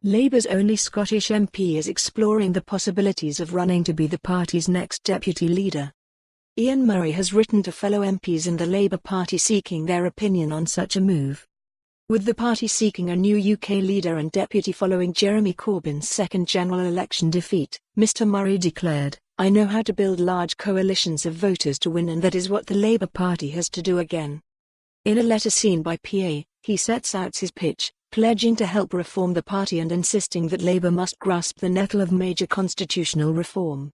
Labour's only Scottish MP is exploring the possibilities of running to be the party's next deputy leader. Ian Murray has written to fellow MPs in the Labour Party seeking their opinion on such a move. With the party seeking a new UK leader and deputy following Jeremy Corbyn's second general election defeat, Mr Murray declared, "I know how to build large coalitions of voters to win, and that is what the Labour Party has to do again." In a letter seen by PA, he sets out his pitch, pledging to help reform the party and insisting that Labour must grasp the nettle of major constitutional reform.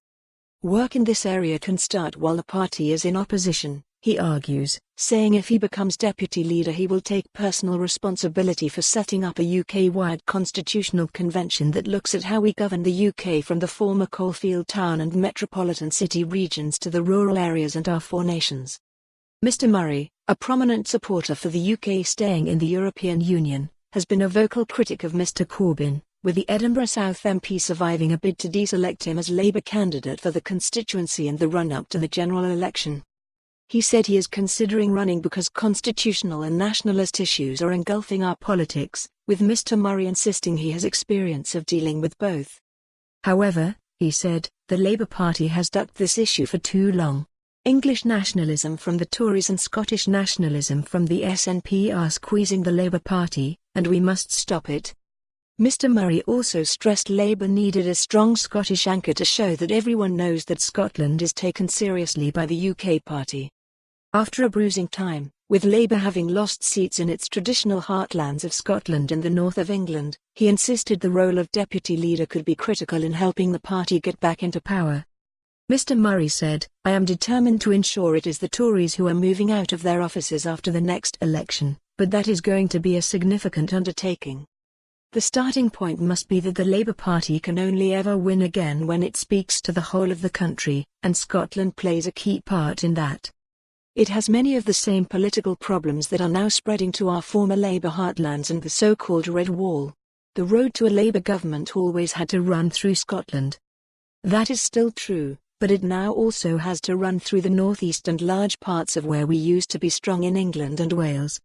Work in this area can start while the party is in opposition, he argues, saying if he becomes deputy leader he will take personal responsibility for setting up a UK-wide constitutional convention that looks at how we govern the UK from the former coalfield town and metropolitan city regions to the rural areas and our four nations. Mr Murray, a prominent supporter for the UK staying in the European Union, has been a vocal critic of Mr Corbyn, with the Edinburgh South MP surviving a bid to deselect him as Labour candidate for the constituency in the run-up to the general election. He said he is considering running because constitutional and nationalist issues are engulfing our politics, with Mr Murray insisting he has experience of dealing with both. However, he said, the Labour Party has ducked this issue for too long. English nationalism from the Tories and Scottish nationalism from the SNP are squeezing the Labour Party, and we must stop it. Mr Murray also stressed Labour needed a strong Scottish anchor to show that everyone knows that Scotland is taken seriously by the UK party. After a bruising time, with Labour having lost seats in its traditional heartlands of Scotland and the north of England, he insisted the role of deputy leader could be critical in helping the party get back into power. Mr Murray said, "I am determined to ensure it is the Tories who are moving out of their offices after the next election, but that is going to be a significant undertaking. The starting point must be that the Labour Party can only ever win again when it speaks to the whole of the country, and Scotland plays a key part in that. It has many of the same political problems that are now spreading to our former Labour heartlands and the so-called Red Wall. The road to a Labour government always had to run through Scotland. That is still true, but it now also has to run through the northeast and large parts of where we used to be strong in England and Wales.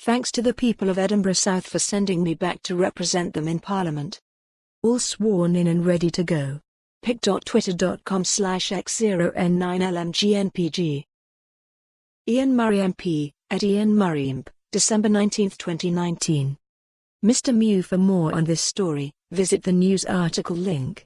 Thanks to the people of Edinburgh South for sending me back to represent them in Parliament. All sworn in and ready to go. pic.twitter.com/x0n9lmgnpg. Ian Murray MP, at Ian Murray Imp, December 19, 2019. Mr Mew. For more on this story, visit the news article link.